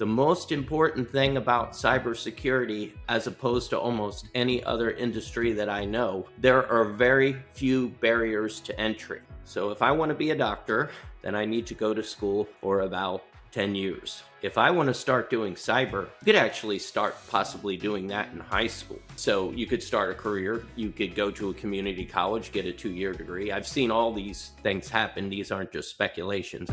The most important thing about cybersecurity, as opposed to almost any other industry that I know, there are very few barriers to entry. So if I want to be a doctor, then I need to go to school for about 10 years. If I want to start doing cyber, you could actually start possibly doing that in high school. So you could start a career, you could go to a community college, get a 2-year degree. I've seen all these things happen. These aren't just speculations.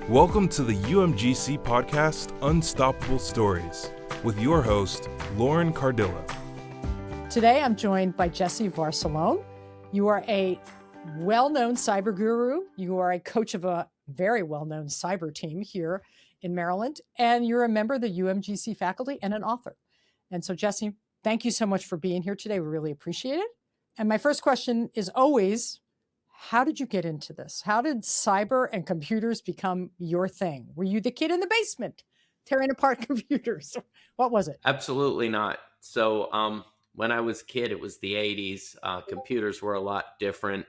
Welcome to the UMGC podcast, Unstoppable Stories, with your host, Lauren Cardillo. Today, I'm joined by Jesse Varsalone. You are a well-known cyber guru. You are a coach of a very well-known cyber team here in Maryland, and you're a member of the UMGC faculty and an author. And so, Jesse, thank you so much for being here today. We really appreciate it. And my first question is always, how did you get into this? How did cyber and computers become your thing? Were you the kid in the basement tearing apart computers? What was it? Absolutely not. So when I was a kid, it was the 80s. Computers were a lot different.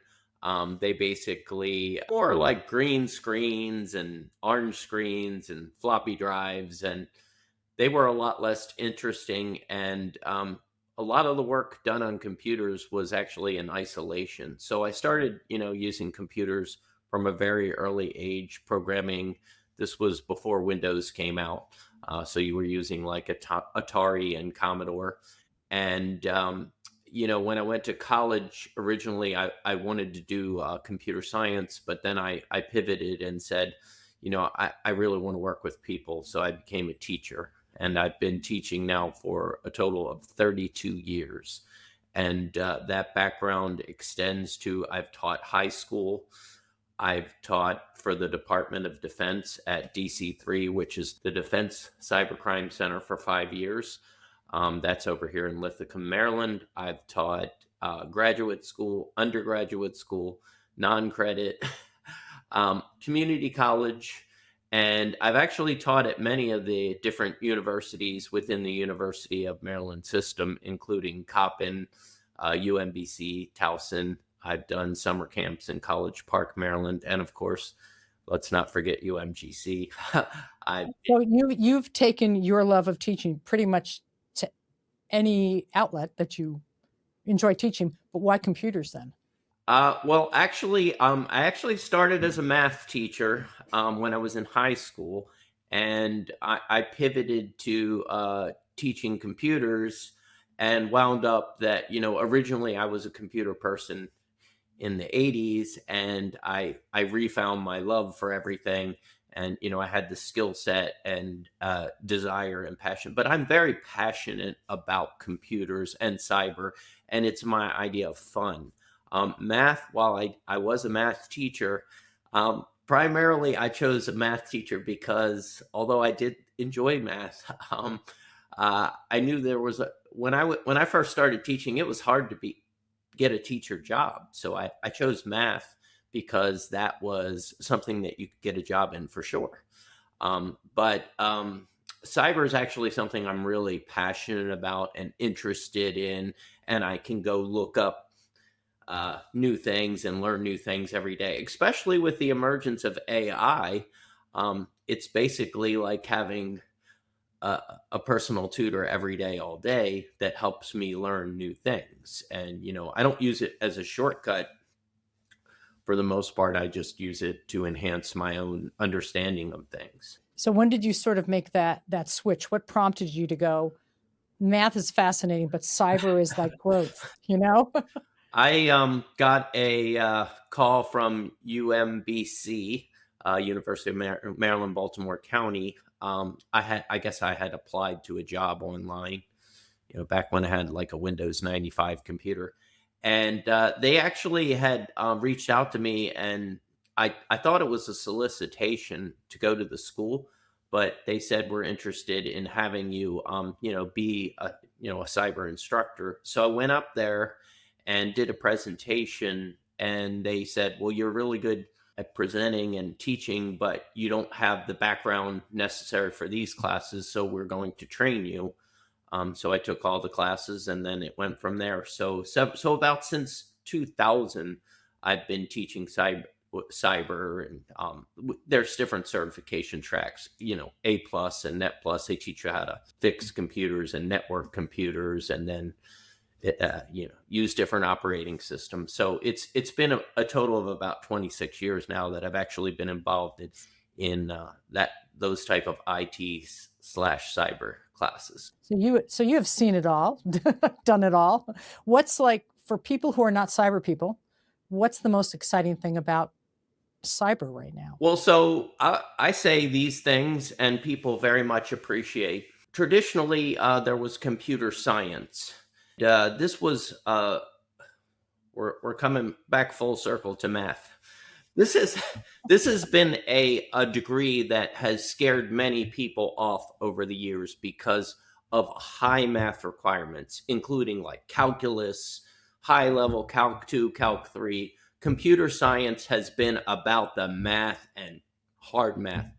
They basically were like green screens and orange screens and floppy drives, and they were a lot less interesting. And a lot of the work done on computers was actually in isolation. So I started, using computers from a very early age, programming. This was before Windows came out. So you were using like Atari and Commodore. And, when I went to college, originally I wanted to do computer science, but then I pivoted and said, I really want to work with people. So I became a teacher. And I've been teaching now for a total of 32 years. And that background extends to, I've taught high school. I've taught for the Department of Defense at DC3, which is the Defense Cybercrime Center, for 5 years. That's over here in Lithicum, Maryland. I've taught graduate school, undergraduate school, non-credit, community college. And I've actually taught at many of the different universities within the University of Maryland system, including Coppin, UMBC, Towson. I've done summer camps in College Park, Maryland. And of course, let's not forget UMGC. So you've taken your love of teaching pretty much to any outlet that you enjoy teaching, but why computers then? I actually started as a math teacher when I was in high school, and I pivoted to teaching computers and wound up that, originally I was a computer person in the 80s, and I refound my love for everything. And, I had the skill set and desire and passion, but I'm very passionate about computers and cyber, and it's my idea of fun. Math, while I was a math teacher, primarily I chose a math teacher because although I did enjoy math, I knew there was when I first started teaching, it was hard to get a teacher job. So I chose math because that was something that you could get a job in for sure. But cyber is actually something I'm really passionate about and interested in, and I can go look up new things and learn new things every day, especially with the emergence of AI. It's basically like having a personal tutor every day, all day, that helps me learn new things. And, I don't use it as a shortcut. For the most part, I just use it to enhance my own understanding of things. So when did you sort of make that switch? What prompted you to go, math is fascinating, but cyber is like growth, I got a call from UMBC, University of Maryland, Baltimore County. I guess I had applied to a job online, back when I had like a Windows 95 computer. And they actually had reached out to me, and I thought it was a solicitation to go to the school, but they said, we're interested in having you, be a cyber instructor. So I went up there and did a presentation, and they said, well, you're really good at presenting and teaching, but you don't have the background necessary for these classes, so we're going to train you. So I took all the classes, and then it went from there. So about since 2000, I've been teaching cyber cyber, and there's different certification tracks. A plus and Net Plus. They teach you how to fix computers and network computers, and then use different operating systems. So it's been a total of about 26 years now that I've actually been involved in those type of IT/cyber classes. So you have seen it all, done it all. What's like for people who are not cyber people? What's the most exciting thing about cyber right now? Well, so I say these things, and people very much appreciate. Traditionally, there was computer science. This was we're coming back full circle to math. This has been a degree that has scared many people off over the years because of high math requirements, including like calculus, high level Calc 2, Calc 3. Computer science has been about the math and hard math.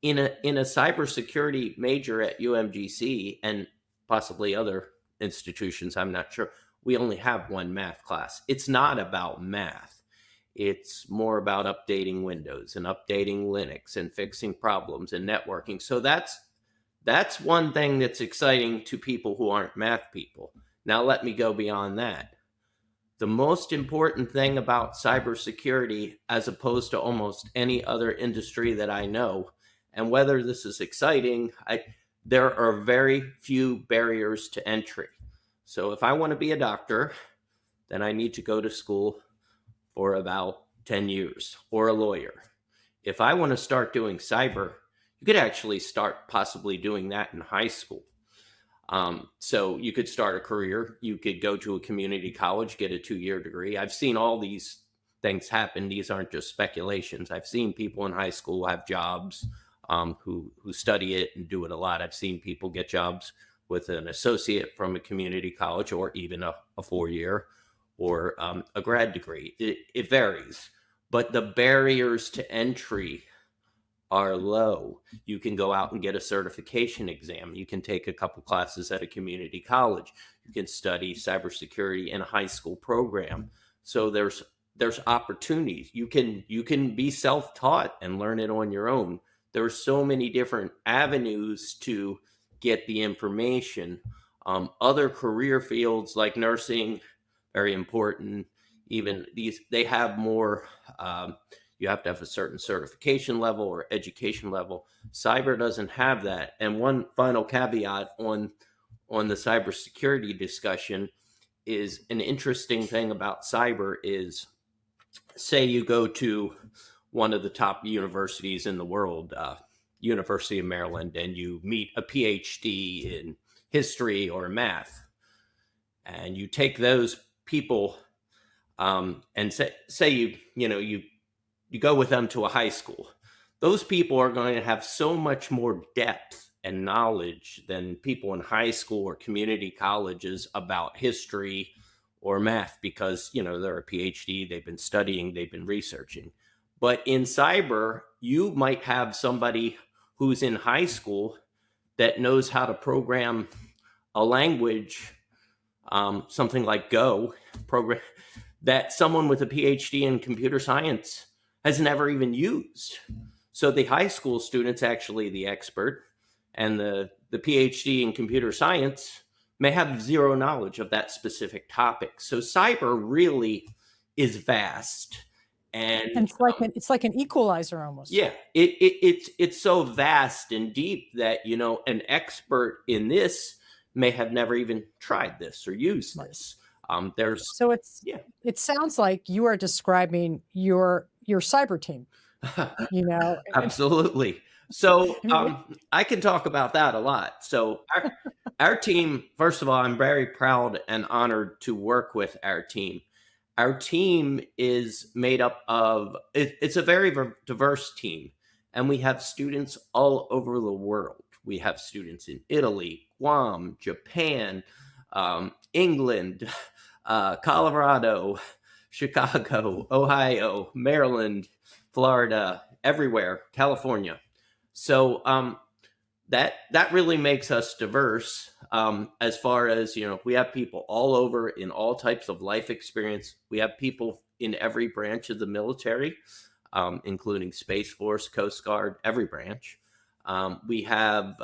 In a cybersecurity major at UMGC and possibly other institutions, I'm not sure, we only have one math class. It's not about math. It's more about updating Windows and updating Linux and fixing problems and networking. So that's one thing that's exciting to people who aren't math people. Now let me go beyond that. The most important thing about cybersecurity, as opposed to almost any other industry that I know, and whether this is exciting, there are very few barriers to entry. So if I want to be a doctor, then I need to go to school for about 10 years, or a lawyer. If I want to start doing cyber, you could actually start possibly doing that in high school. So you could start a career. You could go to a community college, get a 2-year degree. I've seen all these things happen. These aren't just speculations. I've seen people in high school have jobs who study it and do it a lot. I've seen people get jobs with an associate from a community college, or even a 4-year, or a grad degree. It varies, but the barriers to entry are low. You can go out and get a certification exam. You can take a couple classes at a community college. You can study cybersecurity in a high school program. So there's opportunities. You can be self-taught and learn it on your own. There's so many different avenues to get the information. Other career fields like nursing, very important. Even they have more. You have to have a certain certification level or education level. Cyber doesn't have that. And one final caveat on the cybersecurity discussion is, an interesting thing about cyber is, say you go to one of the top universities in the world, University of Maryland, and you meet a PhD in history or math, and you take those people and say you go with them to a high school. Those people are going to have so much more depth and knowledge than people in high school or community colleges about history or math, because they're a PhD, they've been studying, they've been researching. But in cyber, you might have somebody who's in high school that knows how to program a language, something like Go, program that someone with a PhD in computer science has never even used. So the high school student's actually the expert, and the PhD in computer science may have zero knowledge of that specific topic. So cyber really is vast. And it's like an equalizer almost. Yeah, it's so vast and deep that an expert in this may have never even tried this or used this. It sounds like you are describing your cyber team. Absolutely. So I can talk about that a lot. So our team, first of all, I'm very proud and honored to work with our team. Our team is made up of, it's a very diverse team, and we have students all over the world. We have students in Italy, Guam, Japan, England, Colorado, Chicago, Ohio, Maryland, Florida, everywhere, California. So that really makes us diverse, as far as, we have people all over in all types of life experience. We have people in every branch of the military. including Space Force, Coast Guard, every branch. We have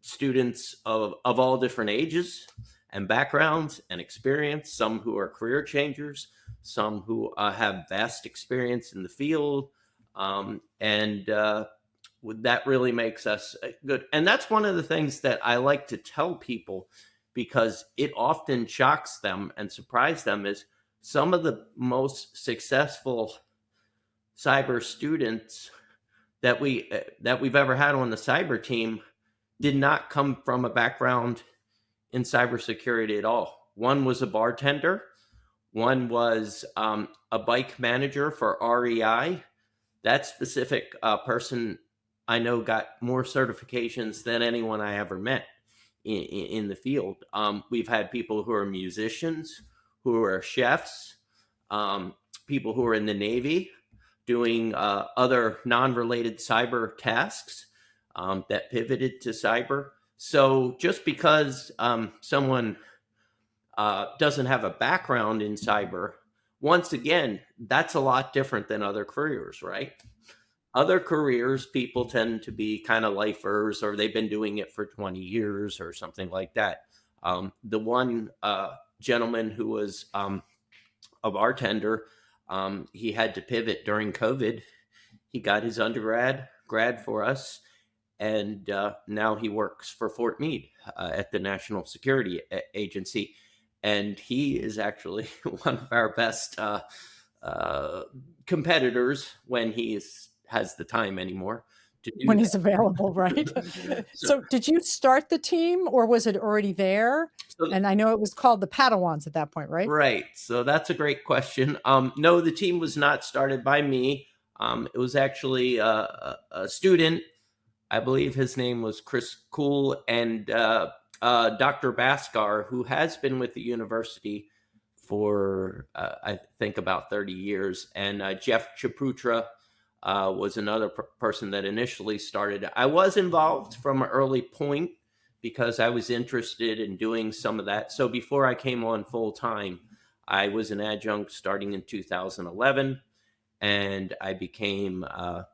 students of all different ages and backgrounds and experience, some who are career changers, some who have vast experience in the field. And that really makes us good. And that's one of the things that I like to tell people, because it often shocks them and surprises them, is some of the most successful cyber students that we've ever had on the cyber team did not come from a background in cybersecurity at all. One was a bartender. One was a bike manager for REI. That specific person I know got more certifications than anyone I ever met in the field. We've had people who are musicians, who are chefs, people who are in the Navy doing other non-related cyber tasks that pivoted to cyber. So just because someone doesn't have a background in cyber, once again, that's a lot different than other careers, right? Other careers, people tend to be kind of lifers, or they've been doing it for 20 years or something like that. The one gentleman who was a bartender, he had to pivot during COVID. He got his grad for us, and now he works for Fort Meade at the National Security Agency. And he is actually one of our best competitors when he has the time anymore to do when that. he's available, right? So did you start the team, or was it already there? And I know it was called the Padawans at that point, right? Right. So that's a great question. No, the team was not started by me. It was actually a student. I believe his name was Chris Cool, and Dr. Baskar, who has been with the university for, I think, about 30 years. And Jeff Chaputra was another person that initially started. I was involved from an early point because I was interested in doing some of that. So before I came on full time, I was an adjunct starting in 2011, and I became a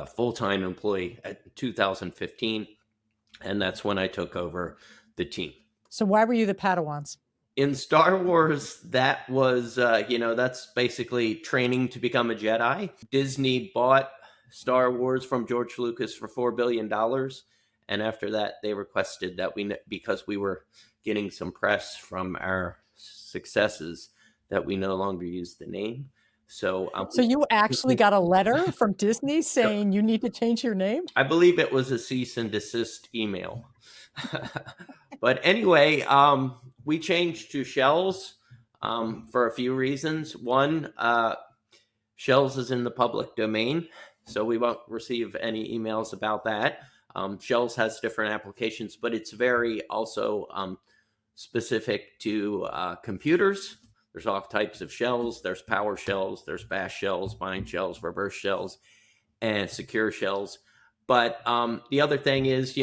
full-time employee at 2015. And that's when I took over the team. So why were you the Padawans? In Star Wars, that was, that's basically training to become a Jedi. Disney bought Star Wars from George Lucas for $4 billion. And after that, they requested that because we were getting some press from our successes, that we no longer use the name. So you actually got a letter from Disney saying you need to change your name? I believe it was a cease and desist email. But anyway, we changed to Shells for a few reasons. One, Shells is in the public domain, so we won't receive any emails about that. Shells has different applications, but it's very also specific to computers. There's all types of shells. There's power shells, there's bash shells, bind shells, reverse shells, and secure shells. But the other thing is,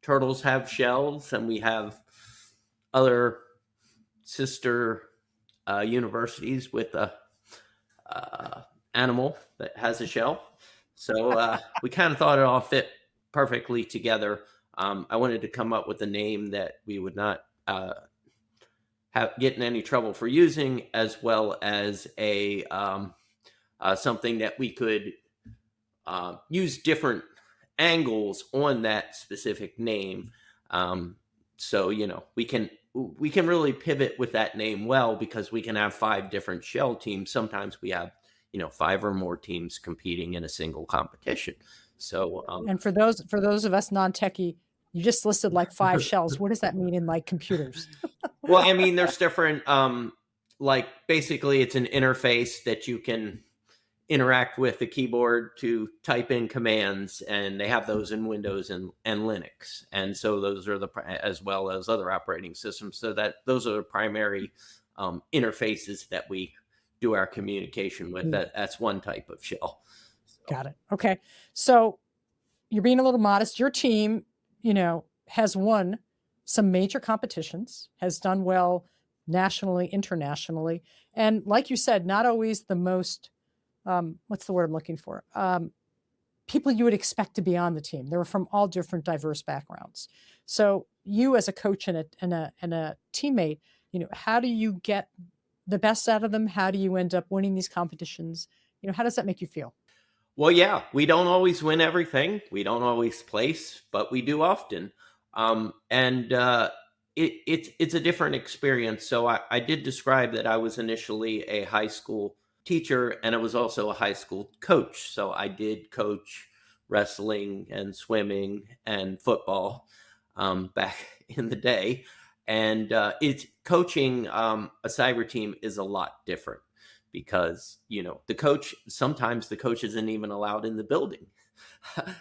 turtles have shells, and we have other sister universities with a animal that has a shell. So we kind of thought it all fit perfectly together. I wanted to come up with a name that we would not get in any trouble for using, as well as a something that we could use different angles on that specific name. So we can really pivot with that name well, because we can have 5 different shell teams. Sometimes we have 5 or more teams competing in a single competition. So and for those of us non-techie, you just listed like 5 shells. What does that mean in like computers? Well, I mean, there's different, basically it's an interface that you can interact with the keyboard to type in commands, and they have those in Windows and Linux. And so those are as well as other operating systems. So that those are the primary interfaces that we do our communication with. That's one type of shell. So. Got it. Okay. So you're being a little modest. Your team, has won some major competitions, has done well nationally, internationally. And like you said, not always the most, what's the word I'm looking for? People you would expect to be on the team. They were from all different diverse backgrounds. So you as a coach and a teammate, how do you get the best out of them? How do you end up winning these competitions? How does that make you feel? Well, yeah, we don't always win everything. We don't always place, but we do often. And it's a different experience. So I did describe that I was initially a high school teacher, and I was also a high school coach. So I did coach wrestling and swimming and football back in the day. And it's coaching a cyber team is a lot different because sometimes the coach isn't even allowed in the building.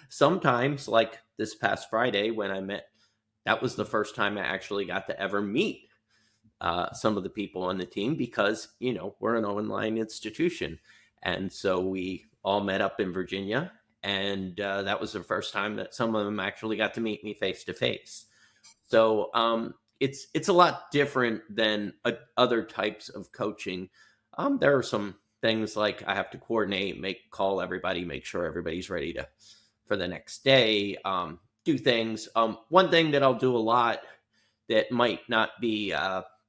Sometimes, like this past Friday when I met, that was the first time I actually got to ever meet some of the people on the team because we're an online institution, and so we all met up in Virginia, and that was the first time that some of them actually got to meet me face to face. So it's a lot different than other types of coaching. There are some things like I have to coordinate, call everybody, make sure everybody's ready for the next day, do things. One thing that I'll do a lot that might not be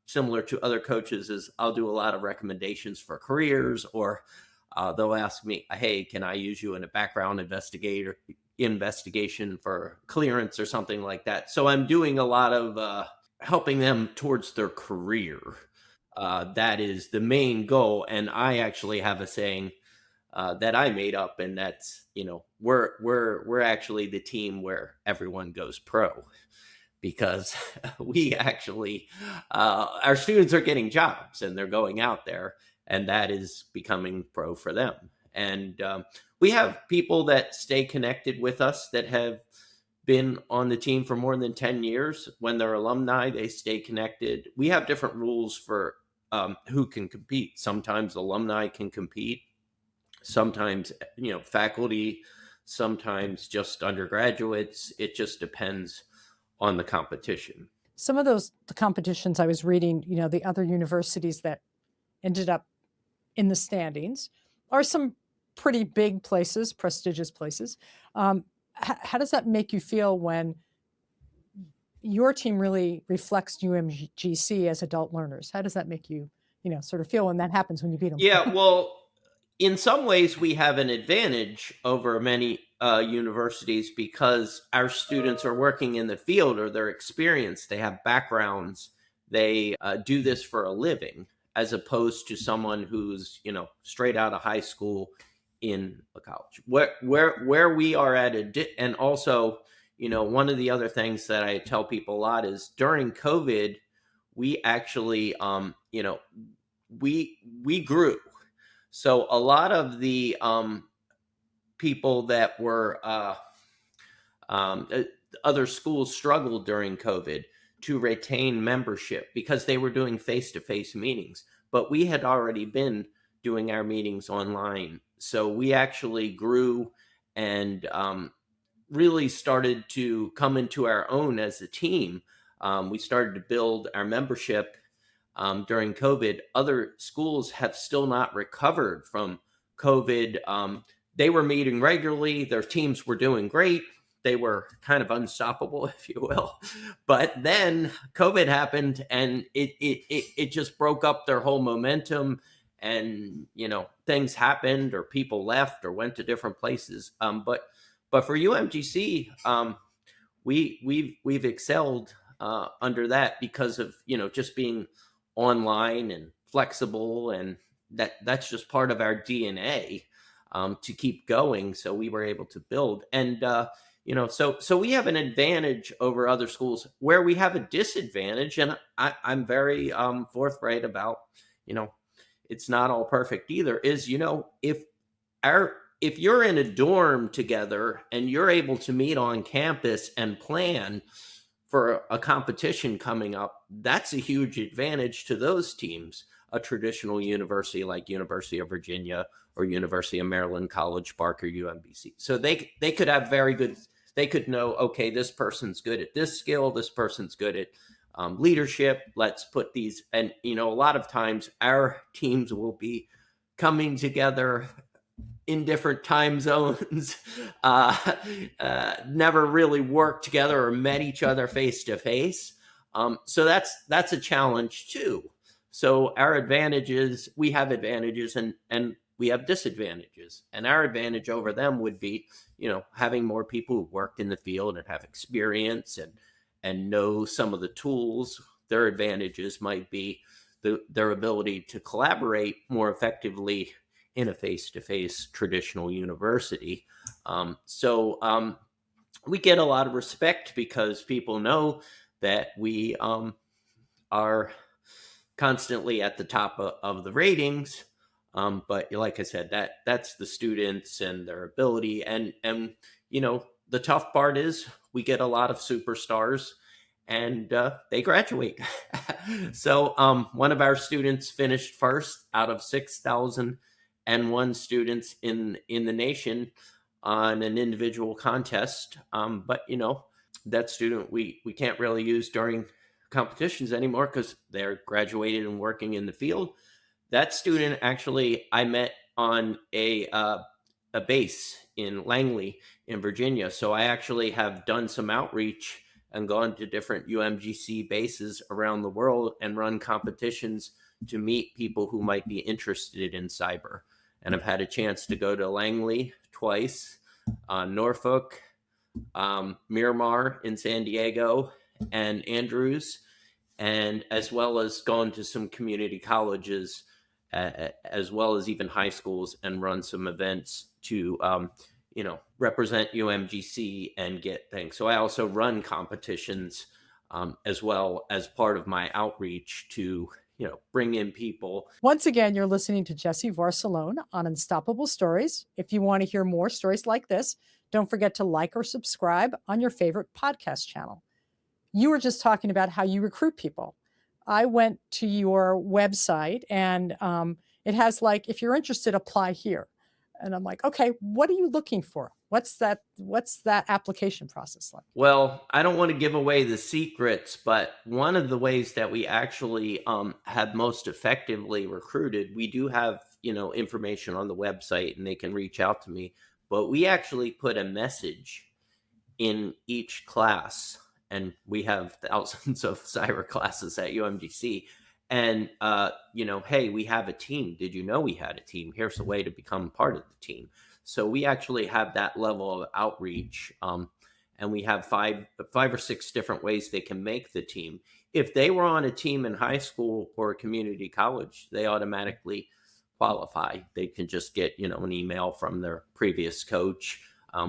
similar to other coaches is I'll do a lot of recommendations for careers, or they'll ask me, hey, can I use you in a background investigation for clearance or something like that. So I'm doing a lot of helping them towards their career. That is the main goal. And I actually have a saying that I made up, and that's, we're actually the team where everyone goes pro, because we actually, our students are getting jobs and they're going out there, and that is becoming pro for them. And we have people that stay connected with us that have been on the team for more than 10 years. When they're alumni, they stay connected. We have different rules for who can compete. Sometimes alumni can compete. Sometimes, faculty, sometimes just undergraduates. It just depends on the competition. Some of the competitions I was reading, the other universities that ended up in the standings are some pretty big places, prestigious places. How does that make you feel when your team really reflects UMGC as adult learners? How does that make you, sort of feel when that happens when you beat them? Yeah, well, in some ways we have an advantage over many universities because our students are working in the field, or they're experienced, they have backgrounds, they do this for a living, as opposed to someone who's, straight out of high school in a college. Where we are at and also, one of the other things that I tell people a lot is during COVID, we actually, we grew. So a lot of the people that were other schools struggled during COVID to retain membership because they were doing face-to-face meetings, but we had already been doing our meetings online. So we actually grew and really started to come into our own as a team. We started to build our membership during COVID. Other schools have still not recovered from COVID. They were meeting regularly. Their teams were doing great. They were kind of unstoppable, if you will. But then COVID happened, and it just broke up their whole momentum. And things happened, or people left, or went to different places. But for UMGC, we've excelled under that because of just being online and flexible, and that's just part of our DNA to keep going. So we were able to build, and so we have an advantage over other schools. Where we have a disadvantage, and I'm very forthright about, it's not all perfect either, is if you're in a dorm together and you're able to meet on campus and plan for a competition coming up, that's a huge advantage to those teams. A traditional university like University of Virginia or University of Maryland, College Park, or UMBC. So they could have they could know, okay, this person's good at this skill, this person's good at leadership. Let's put these, and a lot of times our teams will be coming together in different time zones, uh, never really worked together or met each other face to face. So that's a challenge too. So our advantages, we have advantages, and we have disadvantages. And our advantage over them would be, having more people who worked in the field and have experience and know some of the tools. Their advantages might be their ability to collaborate more effectively in a face-to-face traditional university. We get a lot of respect because people know that we are constantly at the top of the ratings. But like I said, that's the students and their ability. And the tough part is we get a lot of superstars, and they graduate. So one of our students finished first out of 6,001 students in the nation on an individual contest. But that student we can't really use during competitions anymore because they're graduated and working in the field. That student actually I met on a base in Langley in Virginia. So I actually have done some outreach and gone to different UMGC bases around the world and run competitions to meet people who might be interested in cyber. And I've had a chance to go to Langley twice, Norfolk, Miramar in San Diego, and Andrews, and as well as gone to some community colleges, as well as even high schools, and run some events to represent UMGC and get things. So I also run competitions as well as part of my outreach to bring in people. Once again, you're listening to Jesse Varsalone on Unstoppable Stories. If you want to hear more stories like this, don't forget to like or subscribe on your favorite podcast channel. You were just talking about how you recruit people. I went to your website and it has if you're interested, apply here. And I'm like, okay, what are you looking for? What's that application process like? Well, I don't want to give away the secrets, but one of the ways that we actually have most effectively recruited, we do have, information on the website and they can reach out to me, but we actually put a message in each class, and we have thousands of cyber classes at UMGC. And, hey, we have a team. Did you know we had a team? Here's the way to become part of the team. So we actually have that level of outreach. And we have five or six different ways they can make the team. If they were on a team in high school or a community college, they automatically qualify. They can just get, an email from their previous coach.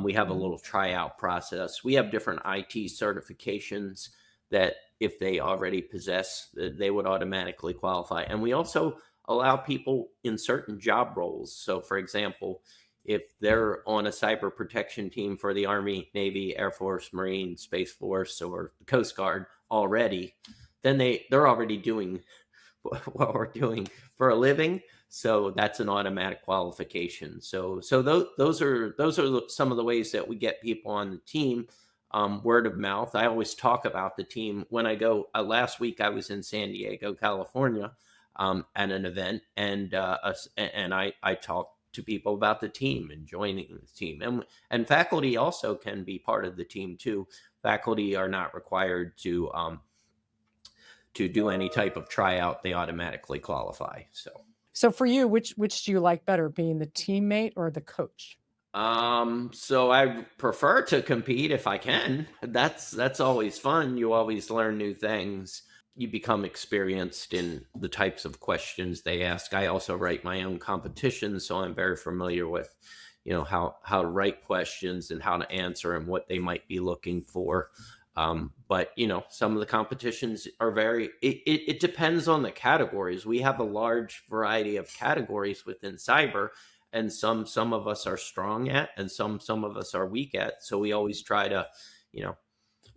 We have a little tryout process. We have different IT certifications that if they already possess, they would automatically qualify. And we also allow people in certain job roles. So for example, if they're on a cyber protection team for the Army, Navy, Air Force, Marine, Space Force, or the Coast Guard already, then they're already doing what we're doing for a living. So that's an automatic qualification. So those are some of the ways that we get people on the team. Word of mouth. I always talk about the team when I go. Last week I was in San Diego, California, at an event, and I talked to people about the team and joining the team, and faculty also can be part of the team too. Faculty are not required to do any type of tryout; they automatically qualify. So for you, which do you like better, being the teammate or the coach? So I prefer to compete if I can. That's always fun. You always learn new things. You become experienced in the types of questions they ask. I also write my own competitions, so I'm very familiar with, how to write questions and how to answer and what they might be looking for. But some of the competitions are it depends on the categories. We have a large variety of categories within cyber, and some of us are strong at, and some of us are weak at. So we always try to,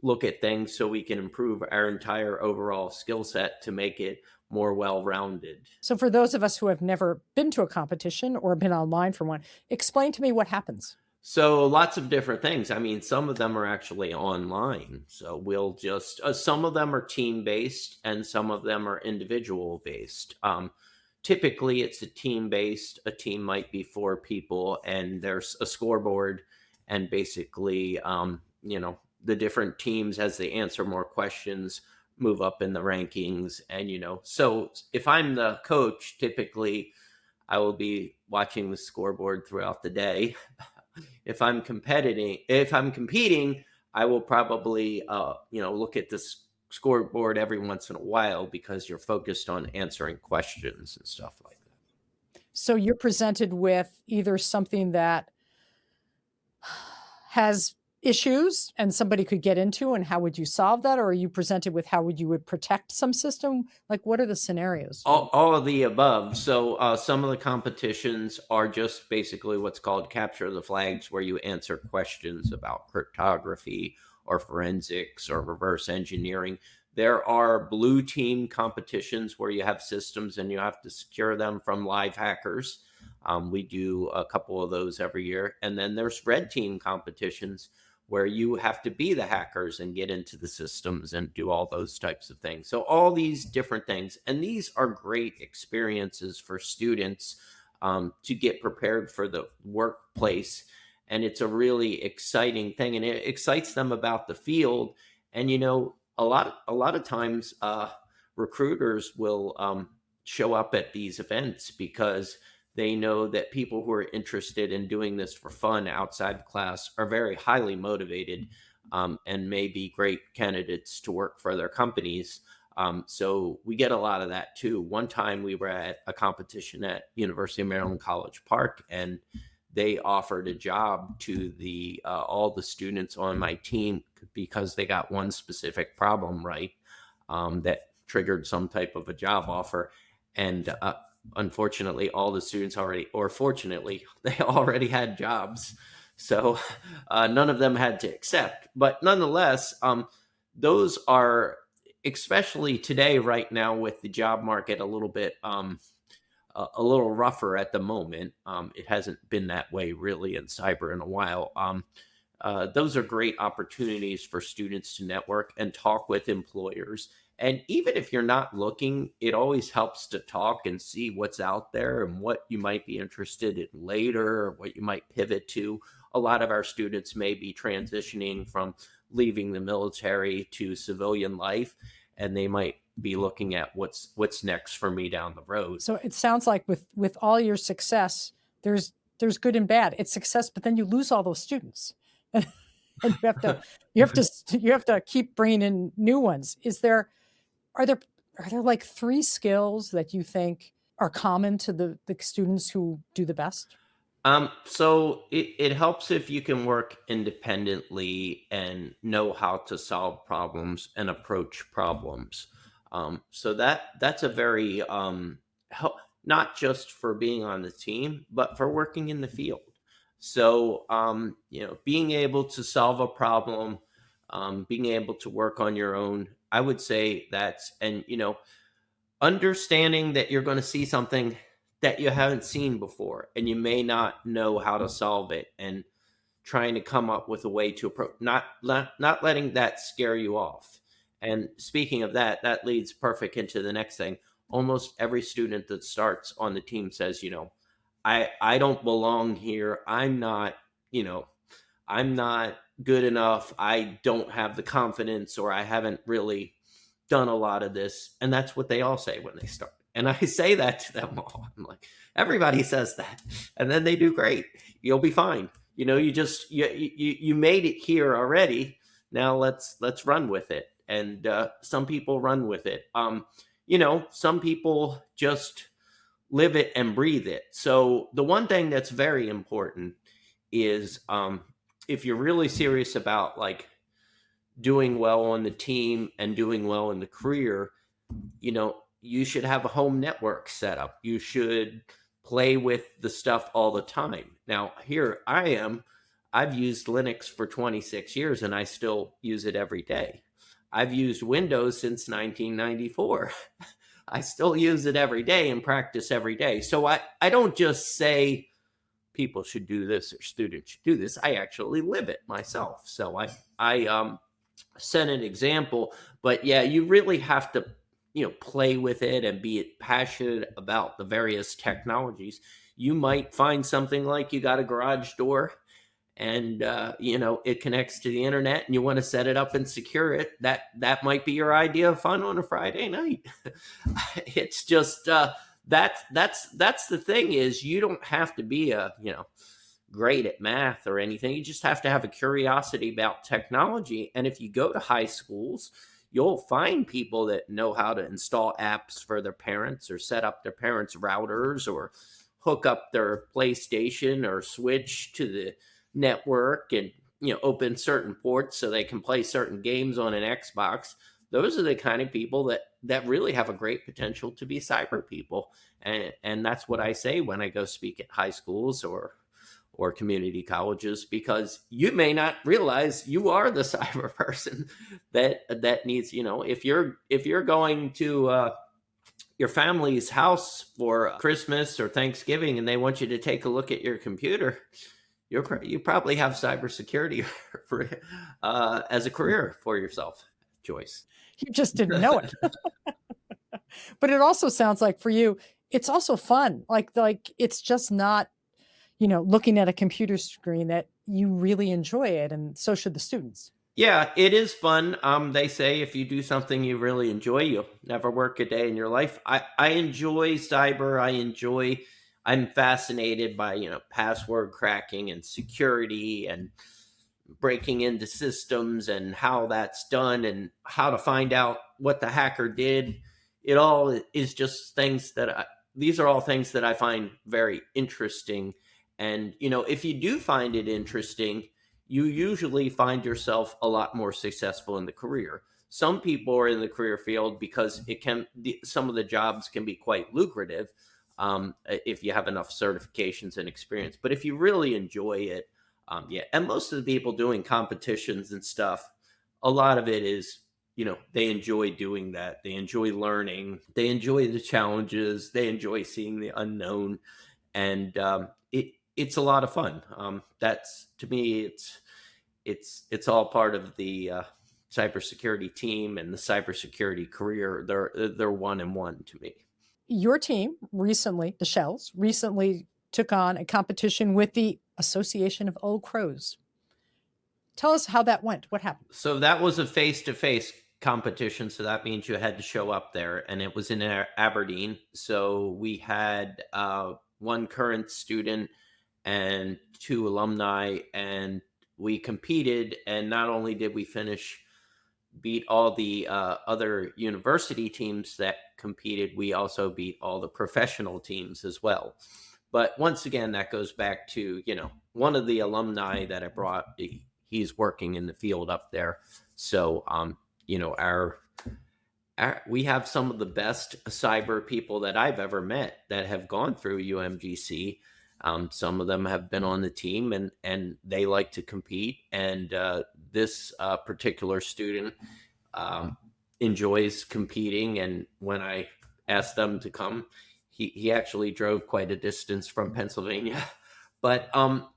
look at things so we can improve our entire overall skill set to make it more well-rounded. So for those of us who have never been to a competition or been online for one, explain to me what happens. So lots of different things. I mean, some of them are actually online. So we'll just, some of them are team based and some of them are individual based. Typically, it's a team based. A team might be four people and there's a scoreboard. And basically, the different teams, as they answer more questions, move up in the rankings. And, so if I'm the coach, typically I will be watching the scoreboard throughout the day. If I'm competing, I will probably look at this scoreboard every once in a while because you're focused on answering questions and stuff like that. So you're presented with either something that has issues and somebody could get into, and how would you solve that? Or are you presented with how would you protect some system? Like, what are the scenarios? All of the above. So some of the competitions are just basically what's called capture the flags, where you answer questions about cryptography or forensics or reverse engineering. There are blue team competitions where you have systems and you have to secure them from live hackers. We do a couple of those every year. And then there's red team competitions where you have to be the hackers and get into the systems and do all those types of things. So all these different things. And these are great experiences for students to get prepared for the workplace. And it's a really exciting thing. And it excites them about the field. And, a lot of times recruiters will show up at these events because they know that people who are interested in doing this for fun outside class are very highly motivated and may be great candidates to work for their companies. So we get a lot of that too. One time we were at a competition at University of Maryland College Park, and they offered a job to all the students on my team because they got one specific problem right that triggered some type of a job offer. And unfortunately, all the students fortunately, they already had jobs. So none of them had to accept. But nonetheless, those are, especially today, right now, with the job market a little bit, a little rougher at the moment. It hasn't been that way really in cyber in a while. Those are great opportunities for students to network and talk with employers. And even if you're not looking, it always helps to talk and see what's out there and what you might be interested in later, or what you might pivot to. A lot of our students may be transitioning from leaving the military to civilian life, and they might be looking at what's next for me down the road. So it sounds like with all your success, there's good and bad. It's success, but then you lose all those students. And you have to keep bringing in new ones. Are there like three skills that you think are common to the students who do the best? So it helps if you can work independently and know how to solve problems and approach problems. So that's a very help, not just for being on the team, but for working in the field. So being able to solve a problem, being able to work on your own, I would say understanding that you're going to see something that you haven't seen before and you may not know how to solve it, and trying to come up with a way to approach, not letting that scare you off. And speaking of that, that leads perfect into the next thing. Almost every student that starts on the team says, I don't belong here. I'm not good enough. I don't have the confidence, or I haven't really done a lot of this. And that's what they all say when they start. And I say that to them all. I'm like, everybody says that. And then they do great. You'll be fine. You made it here already. Now let's run with it. And some people run with it. Some people just live it and breathe it. So the one thing that's very important is if you're really serious about like doing well on the team and doing well in the career, you should have a home network set up. You should play with the stuff all the time. Now, here I am. I've used Linux for 26 years and I still use it every day. I've used Windows since 1994. I still use it every day and practice every day. So I don't just say people should do this or students should do this. I actually live it myself. So I set an example. But yeah, you really have to, play with it and be passionate about the various technologies. You might find something like you got a garage door and it connects to the internet and you want to set it up and secure it. That might be your idea of fun on a Friday night. It's just that's the thing, is you don't have to be great at math or anything. You just have to have a curiosity about technology. And if you go to high schools, you'll find people that know how to install apps for their parents, or set up their parents' routers, or hook up their PlayStation or Switch to the network, and open certain ports so they can play certain games on an Xbox. Those are the kind of people that really have a great potential to be cyber people. And that's what I say when I go speak at high schools or community colleges, because you may not realize you are the cyber person that needs, if you're going to your family's house for Christmas or Thanksgiving and they want you to take a look at your computer, you probably have cybersecurity for, as a career for yourself, Joyce. You just didn't know it. But it also sounds like for you, it's also fun. Like it's just not, looking at a computer screen, that you really enjoy it, and so should the students. Yeah, it is fun. They say if you do something you really enjoy, you'll never work a day in your life. I enjoy cyber. I'm fascinated by, password cracking and security and breaking into systems and how that's done and how to find out what the hacker did. It all is just things these are all things that I find very interesting. And, if you do find it interesting, you usually find yourself a lot more successful in the career. Some people are in the career field because some of the jobs can be quite lucrative if you have enough certifications and experience. But if you really enjoy it, and most of the people doing competitions and stuff, a lot of it is, they enjoy doing that. They enjoy learning. They enjoy the challenges. They enjoy seeing the unknown. And it's a lot of fun. That's, to me, it's all part of the cybersecurity team and the cybersecurity career. They're one and one to me. Your team recently, the Shells, recently took on a competition with the Association of Old Crows. Tell us how that went. What happened? So that was a face-to-face competition. So that means you had to show up there, and it was in Aberdeen. So we had one current student and 2 alumni, and we competed. And not only did we beat all the other university teams that competed, we also beat all the professional teams as well. But once again, that goes back to, one of the alumni that I brought, he's working in the field up there. So, we have some of the best cyber people that I've ever met that have gone through UMGC. Some of them have been on the team and they like to compete. And this particular student enjoys competing. And when I asked them to come, he actually drove quite a distance from Pennsylvania. But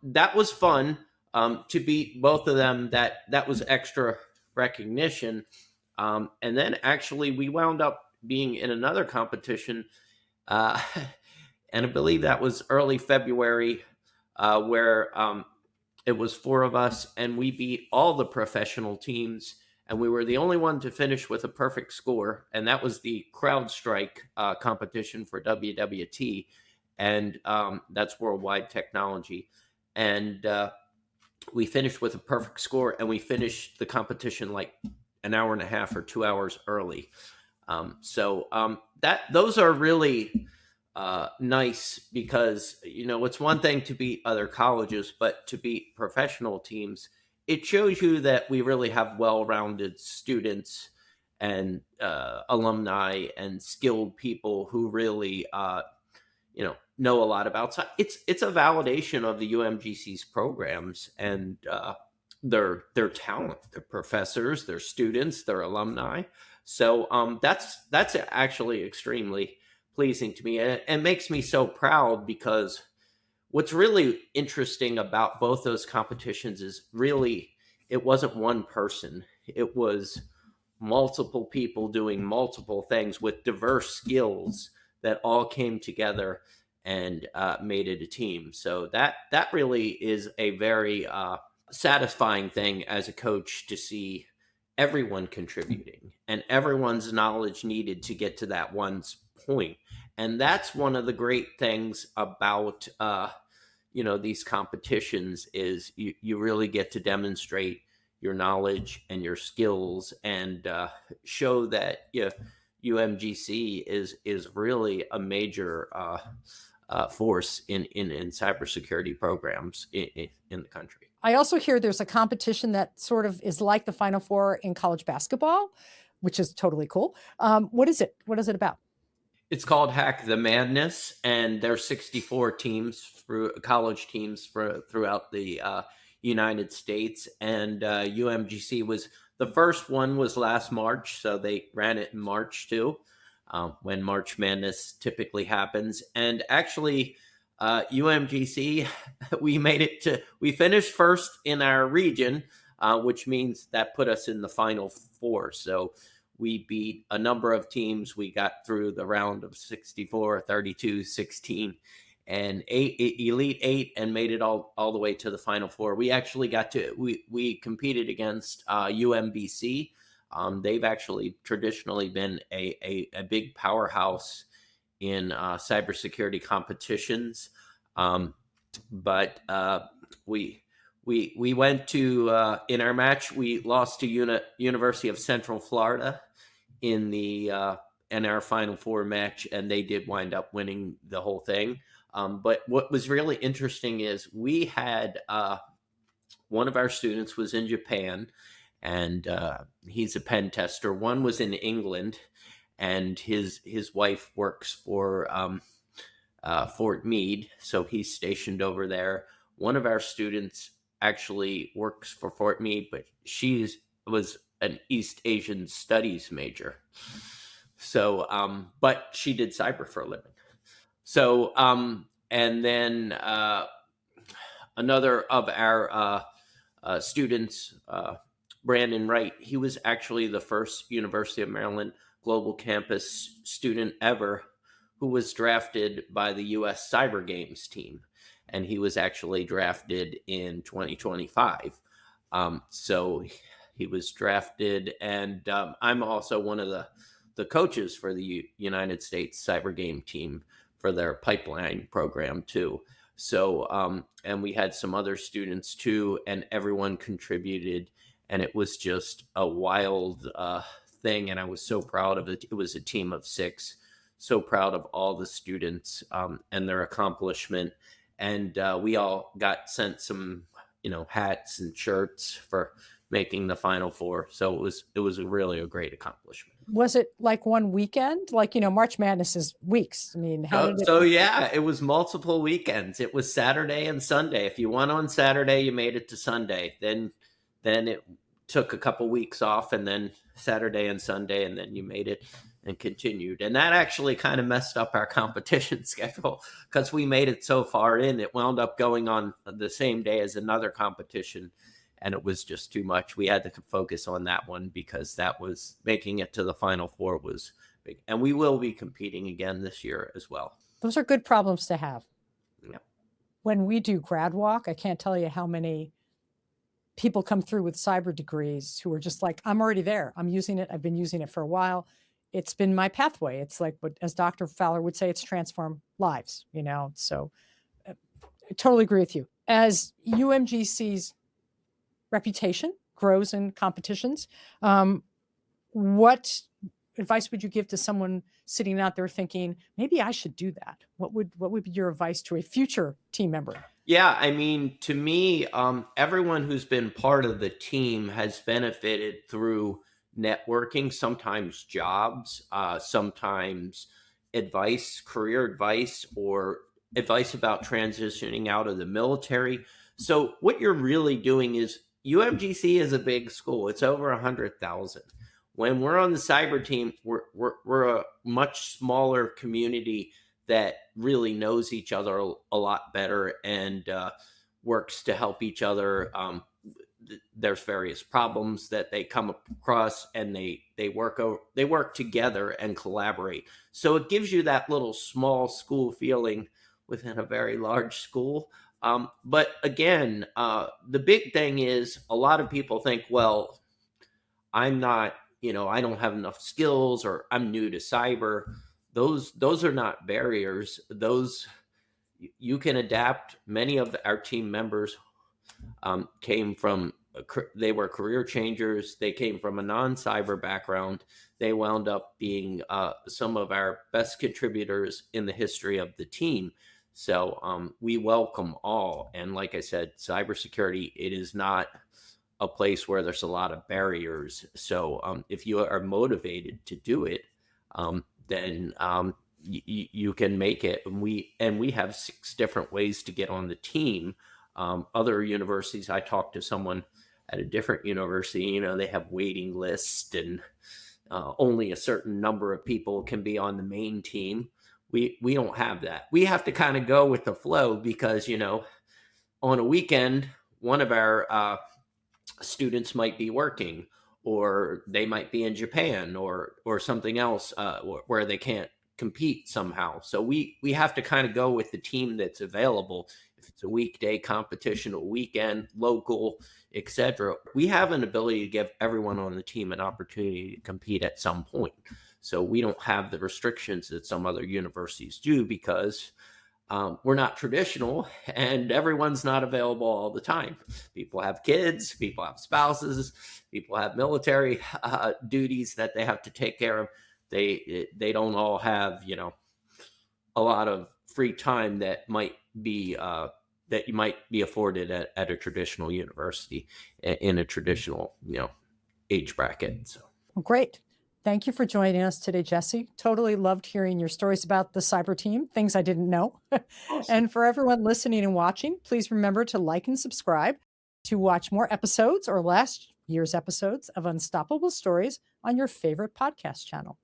that was fun to beat both of them. That was extra recognition. And then actually we wound up being in another competition. And I believe that was early February, where it was 4 of us, and we beat all the professional teams, and we were the only one to finish with a perfect score, and that was the CrowdStrike competition for WWT, and that's Worldwide Technology. And we finished with a perfect score, and we finished the competition like an hour and a half or 2 hours early. Those are really nice, because it's one thing to beat other colleges, but to beat professional teams, it shows you that we really have well-rounded students and alumni and skilled people who really know a lot about. So it's a validation of the UMGC's programs and their talent, their professors, their students, their alumni. So that's actually extremely pleasing to me, and it makes me so proud, because what's really interesting about both those competitions is really it wasn't one person. It was multiple people doing multiple things with diverse skills that all came together and made it a team. So that really is a very satisfying thing as a coach to see everyone contributing and everyone's knowledge needed to get to that one point. And that's one of the great things about these competitions is you really get to demonstrate your knowledge and your skills and show that UMGC is really a major force in cybersecurity programs in the country. I also hear there's a competition that sort of is like the Final Four in college basketball, which is totally cool. What is it? What is it about? It's called Hack the Madness, and there's 64 teams, through college teams throughout the United States. And UMGC was the first one was last March, so they ran it in March too, when March Madness typically happens. And actually, UMGC, we finished first in our region, which means that put us in the Final Four. So we beat a number of teams. We got through the round of 64, 32, 16, and Elite Eight, and made it all the way to the Final Four. We actually we competed against UMBC. They've actually traditionally been a big powerhouse in cybersecurity competitions. But we went to in our match, we lost to University of Central Florida in our Final Four match, and they did wind up winning the whole thing. But what was really interesting is we had one of our students was in Japan, and he's a pen tester. One was in England, and his wife works for Fort Meade, so he's stationed over there. One of our students actually works for Fort Meade, but was an East Asian studies major. So, but she did cyber for a living. So, and then another of our students, Brandon Wright, he was actually the first University of Maryland Global Campus student ever who was drafted by the U.S. Cyber Games team. And he was actually drafted in 2025. So he was drafted, and I'm also one of the coaches for the United States Cyber Game team for their pipeline program too. So, and we had some other students too, and everyone contributed, and it was just a wild thing, and I was so proud of it. It was a team of 6. So proud of all the students and their accomplishment. And we all got sent some, hats and shirts for making the Final Four. So it was really a great accomplishment. Was it like one weekend? Like, March Madness is weeks. I mean, how did it? So yeah, it was multiple weekends. It was Saturday and Sunday. If you won on Saturday, you made it to Sunday. Then it took a couple weeks off, and then Saturday and Sunday, and then you made it and continued. And that actually kind of messed up our competition schedule because we made it so far in. It wound up going on the same day as another competition, and it was just too much. We had to focus on that one because that was making it to the Final Four was big. And we will be competing again this year as well. Those are good problems to have. Yeah. When we do grad walk, I can't tell you how many people come through with cyber degrees who are just like, I'm already there. I'm using it. I've been using it for a while. It's been my pathway. It's like what, as Dr. Fowler would say, it's transformed lives, So I totally agree with you. As UMGC's reputation grows in competitions, what advice would you give to someone sitting out there thinking, maybe I should do that? What would be your advice to a future team member? Yeah, I mean, to me, everyone who's been part of the team has benefited through networking, sometimes jobs, sometimes advice, career advice, or advice about transitioning out of the military. So what you're really doing is UMGC is a big school. It's over 100,000. When we're on the cyber team, we're a much smaller community that really knows each other a lot better and works to help each other. There's various problems that they come across, and they work together and collaborate. So it gives you that little small school feeling within a very large school. But again, the big thing is a lot of people think, well, I'm not, I don't have enough skills, or I'm new to cyber. Those are not barriers. Those you can adapt. Many of our team members came from they were career changers. They came from a non-cyber background. They wound up being some of our best contributors in the history of the team. So we welcome all. And like I said, cybersecurity, it is not a place where there's a lot of barriers. So if you are motivated to do it, then you can make it. And we have 6 different ways to get on the team. Other universities, I talked to someone at a different university, they have waiting lists, and only a certain number of people can be on the main team. We don't have that. We have to kind of go with the flow because, on a weekend, one of our students might be working, or they might be in Japan, or something else where they can't compete somehow. So we have to kind of go with the team that's available. If it's a weekday competition, a weekend, local, etc., we have an ability to give everyone on the team an opportunity to compete at some point. So we don't have the restrictions that some other universities do, because we're not traditional, and everyone's not available all the time. People have kids, people have spouses, people have military duties that they have to take care of. They don't all have a lot of free time that might be that you might be afforded at a traditional university in a traditional age bracket. So Well, great. Thank you for joining us today, Jesse. Totally loved hearing your stories about the cyber team, things I didn't know. awesome. And for everyone listening and watching, please remember to like and subscribe to watch more episodes or last year's episodes of Unstoppable Stories on your favorite podcast channel.